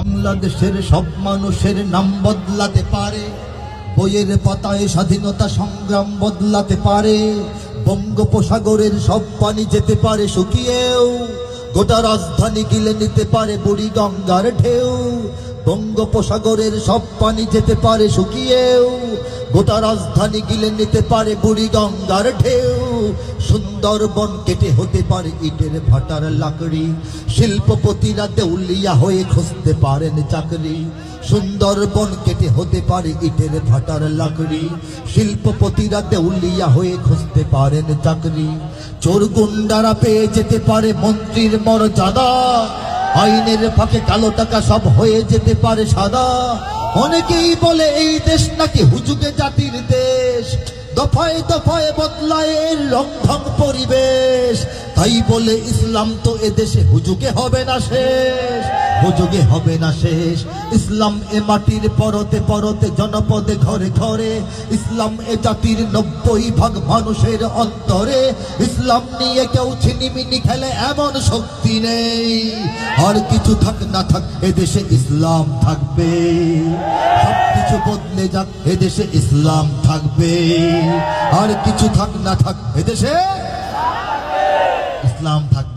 বাংলাদেশের সব মানুষের নাম বদলাতে পারে, বইয়ের পাতায় স্বাধীনতা সংগ্রাম বদলাতে পারে, বঙ্গোপসাগরের সব পানি যেতে পারে শুকিয়েও, গোটা রাজধানী গিলে নিতে পারে বুড়ি গঙ্গার ঢেউ। বঙ্গোপসাগরের সব পানি যেতে পারে শুকিয়েও, গোটা রাজধানী গিলে নিতে পারে বুড়ি গঙ্গার ঢেউ। সুন্দরবন কেটে হতে পারে ইটের ভাটার লাকড়ি, শিল্পপতিরা দেউলিয়া হয়ে খুঁজতে পারেন চাকরি। সুন্দরবন কেটে হতে পারে ইটের ভাটার লাকড়ি, শিল্পপতিরা দেউলিয়া হয়ে খুঁজতে পারেন চাকরি। চোর গুন্ডারা পেয়ে যেতে পারে মন্ত্রীর মর্যাদা, আইনের ফাঁকে কালো টাকা সব হয়ে যেতে পারে সাদা। অনেকেই বলে এই দেশ নাকি হুজুগে জাতির দেশ, দফায় দফায় বদলায় এর রংঢং পরিবেশ। তাই বলে ইসলাম তো এদেশে হুজুগে হবে না শেষ, হুজুগে হবে না শেষ। ইসলাম এ মাটির পরতে পরতে জনপদে ঘরে ঘরে, ইসলাম এ জাতির 90% মানুষের অন্তরে। ইসলাম নিয়ে কেউ ছিনিমিনি খেলে এমন শক্তি নেই, আর কিছু থাক না থাক এদেশে ইসলাম থাকবে। সবকিছু বদলে যাক এদেশে ইসলাম থাকবে, আর কিছু থাক না থাক এদেশে ইসলাম থাকবে।